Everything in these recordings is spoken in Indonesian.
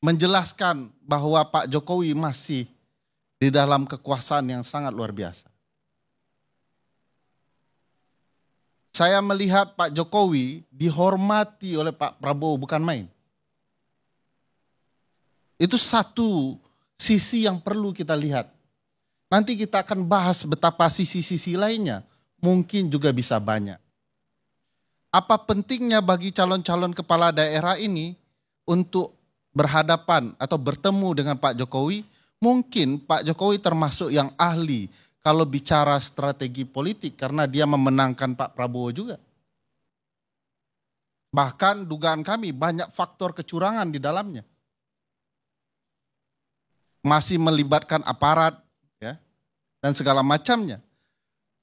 menjelaskan bahwa Pak Jokowi masih di dalam kekuasaan yang sangat luar biasa. Saya melihat Pak Jokowi dihormati oleh Pak Prabowo bukan main. Itu satu sisi yang perlu kita lihat. Nanti kita akan bahas betapa sisi-sisi lainnya mungkin juga bisa banyak. Apa pentingnya bagi calon-calon kepala daerah ini untuk berhadapan atau bertemu dengan Pak Jokowi? Mungkin Pak Jokowi termasuk yang ahli kalau bicara strategi politik karena dia memenangkan Pak Prabowo juga. Bahkan dugaan kami banyak faktor kecurangan di dalamnya. Masih melibatkan aparat ya, dan segala macamnya.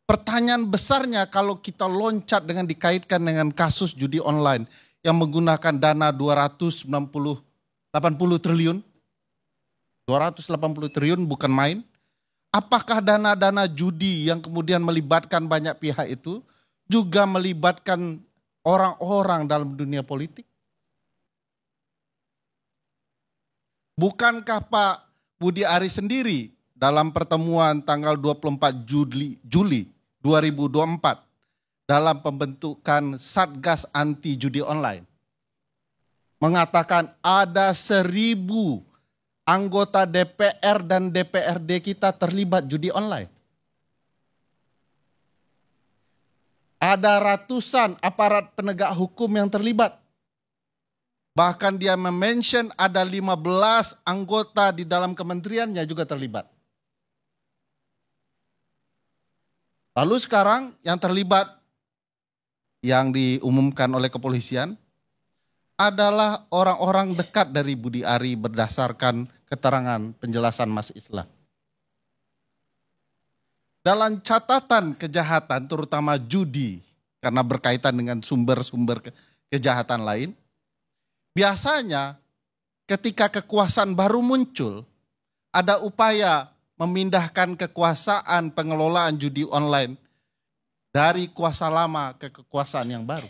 Pertanyaan besarnya kalau kita loncat dengan dikaitkan dengan kasus judi online yang menggunakan dana 280 triliun. 280 triliun bukan main. Apakah dana-dana judi yang kemudian melibatkan banyak pihak itu juga melibatkan orang-orang dalam dunia politik? Bukankah Pak Budi Ari sendiri dalam pertemuan tanggal 24 Juli 2024 dalam pembentukan Satgas Anti Judi Online mengatakan ada 1.000 anggota DPR dan DPRD kita terlibat judi online. Ada ratusan aparat penegak hukum yang terlibat. Bahkan dia mention ada 15 anggota di dalam kementeriannya juga terlibat. Lalu sekarang yang terlibat yang diumumkan oleh kepolisian adalah orang-orang dekat dari Budi Ari berdasarkan keterangan penjelasan Mas Islah. Dalam catatan kejahatan terutama judi karena berkaitan dengan sumber-sumber kejahatan lain, biasanya ketika kekuasaan baru muncul ada upaya memindahkan kekuasaan pengelolaan judi online dari kuasa lama ke kekuasaan yang baru.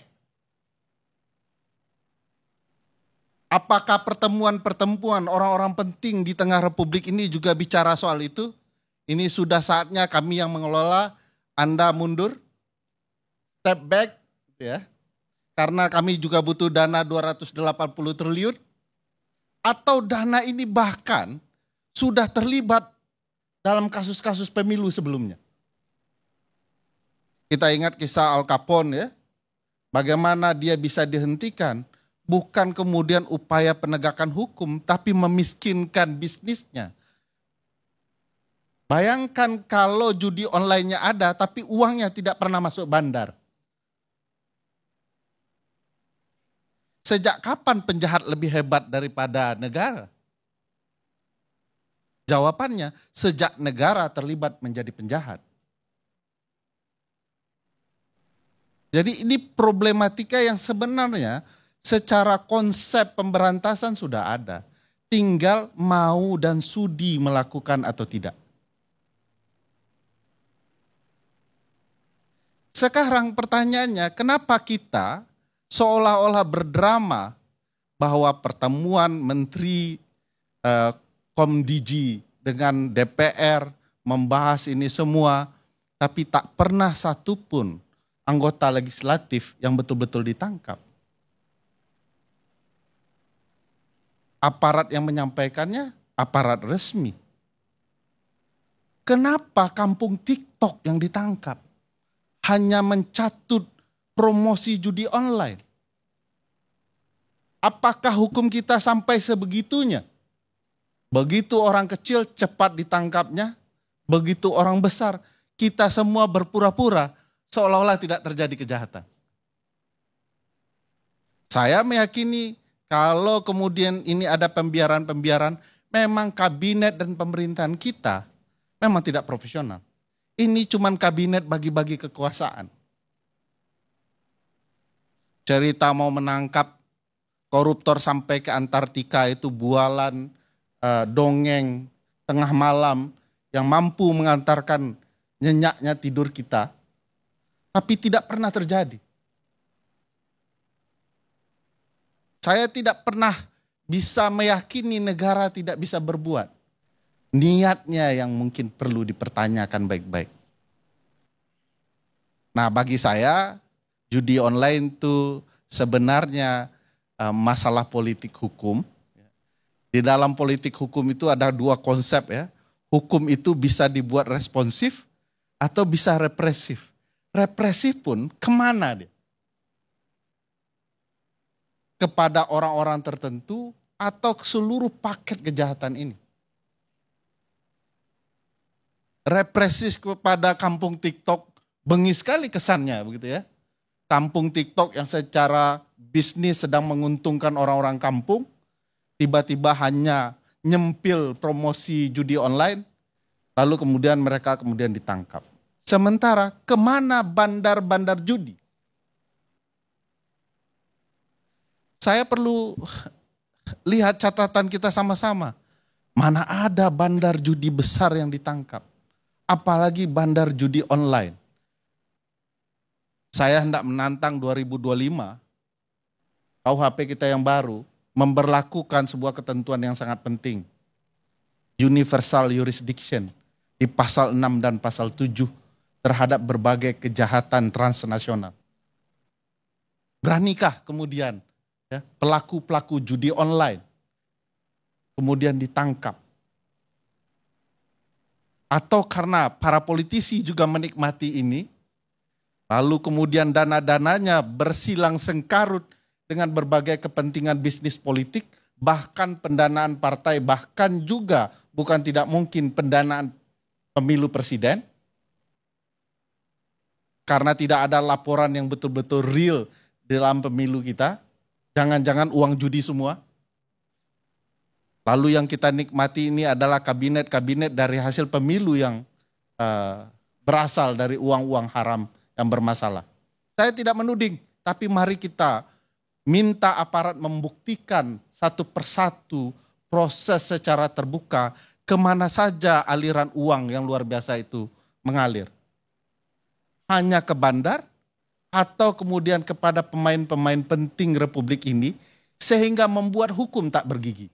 Apakah pertemuan-pertemuan orang-orang penting di tengah Republik ini juga bicara soal itu? Ini sudah saatnya kami yang mengelola, Anda mundur, step back, ya, karena kami juga butuh dana 280 triliun, atau dana ini bahkan sudah terlibat dalam kasus-kasus pemilu sebelumnya. Kita ingat kisah Al Capone ya, bagaimana dia bisa dihentikan, bukan kemudian upaya penegakan hukum, tapi memiskinkan bisnisnya. Bayangkan kalau judi online-nya ada, tapi uangnya tidak pernah masuk bandar. Sejak kapan penjahat lebih hebat daripada negara? Jawabannya, sejak negara terlibat menjadi penjahat. Jadi ini problematika yang sebenarnya secara konsep pemberantasan sudah ada. Tinggal mau dan sudi melakukan atau tidak. Sekarang pertanyaannya, kenapa kita seolah-olah berdrama bahwa pertemuan Menteri Komdiji dengan DPR membahas ini semua, tapi tak pernah satupun anggota legislatif yang betul-betul ditangkap. Aparat yang menyampaikannya, aparat resmi. Kenapa kampung TikTok yang ditangkap? Hanya mencatut promosi judi online. Apakah hukum kita sampai sebegitunya? Begitu orang kecil cepat ditangkapnya, begitu orang besar, kita semua berpura-pura seolah-olah tidak terjadi kejahatan. Saya meyakini kalau kemudian ini ada pembiaran-pembiaran, memang kabinet dan pemerintahan kita memang tidak profesional. Ini cuman kabinet bagi-bagi kekuasaan. Cerita mau menangkap koruptor sampai ke Antartika itu bualan, dongeng, tengah malam yang mampu mengantarkan nyenyaknya tidur kita. Tapi tidak pernah terjadi. Saya tidak pernah bisa meyakini negara tidak bisa berbuat. Niatnya yang mungkin perlu dipertanyakan baik-baik. Nah, bagi saya judi online itu sebenarnya masalah politik hukum. Di dalam politik hukum itu ada dua konsep ya. Hukum itu bisa dibuat responsif atau bisa represif. Represif pun kemana dia? Kepada orang-orang tertentu atau seluruh paket kejahatan ini. Represif kepada kampung TikTok, bengis sekali kesannya begitu ya. Kampung TikTok yang secara bisnis sedang menguntungkan orang-orang kampung, tiba-tiba hanya nyempil promosi judi online, lalu kemudian mereka ditangkap. Sementara kemana bandar-bandar judi? Saya perlu lihat catatan kita sama-sama. Mana ada bandar judi besar yang ditangkap? Apalagi bandar judi online. Saya hendak menantang 2025, KUHP kita yang baru, memberlakukan sebuah ketentuan yang sangat penting. Universal jurisdiction di pasal 6 dan pasal 7 terhadap berbagai kejahatan transnasional. Beranikah kemudian ya, pelaku-pelaku judi online kemudian ditangkap? Atau karena para politisi juga menikmati ini, lalu kemudian dana-dananya bersilang sengkarut dengan berbagai kepentingan bisnis politik, bahkan pendanaan partai, bahkan juga bukan tidak mungkin pendanaan pemilu presiden, karena tidak ada laporan yang betul-betul real dalam pemilu kita, jangan-jangan uang judi semua. Lalu yang kita nikmati ini adalah kabinet-kabinet dari hasil pemilu yang berasal dari uang-uang haram yang bermasalah. Saya tidak menuding, tapi mari kita minta aparat membuktikan satu persatu proses secara terbuka kemana saja aliran uang yang luar biasa itu mengalir. Hanya ke bandar atau kemudian kepada pemain-pemain penting Republik ini sehingga membuat hukum tak bergigi.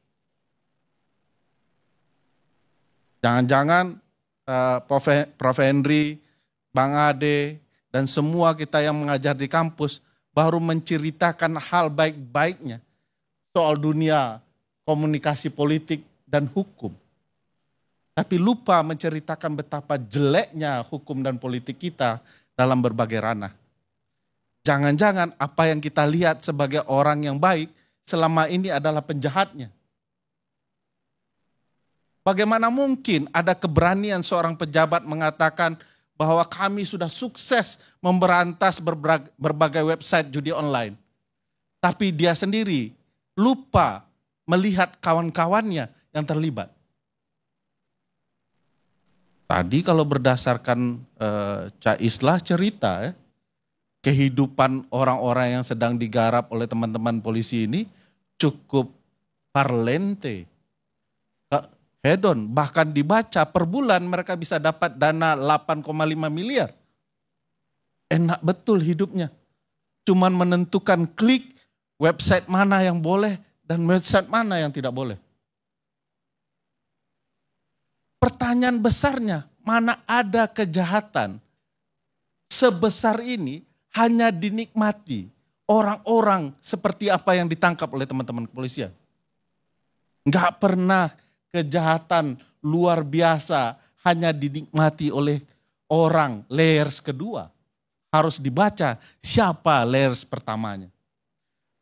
Jangan-jangan Prof. Henry, Bang Ade, dan semua kita yang mengajar di kampus baru menceritakan hal baik-baiknya soal dunia komunikasi politik dan hukum. Tapi lupa menceritakan betapa jeleknya hukum dan politik kita dalam berbagai ranah. Jangan-jangan apa yang kita lihat sebagai orang yang baik selama ini adalah penjahatnya. Bagaimana mungkin ada keberanian seorang pejabat mengatakan bahwa kami sudah sukses memberantas berbagai website judi online. Tapi dia sendiri lupa melihat kawan-kawannya yang terlibat. Tadi kalau berdasarkan Cak Islah cerita kehidupan orang-orang yang sedang digarap oleh teman-teman polisi ini cukup parlente. Hedon, bahkan dibaca per bulan mereka bisa dapat dana 8,5 miliar. Enak betul hidupnya. Cuman menentukan klik website mana yang boleh dan website mana yang tidak boleh. Pertanyaan besarnya, mana ada kejahatan sebesar ini hanya dinikmati orang-orang seperti apa yang ditangkap oleh teman-teman kepolisian. Enggak pernah kejahatan luar biasa hanya dinikmati oleh orang layers kedua. Harus dibaca siapa layers pertamanya.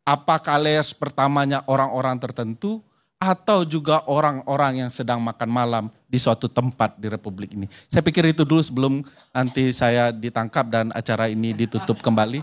Apakah layers pertamanya orang-orang tertentu atau juga orang-orang yang sedang makan malam di suatu tempat di Republik ini. Saya pikir itu dulu sebelum nanti saya ditangkap dan acara ini ditutup kembali.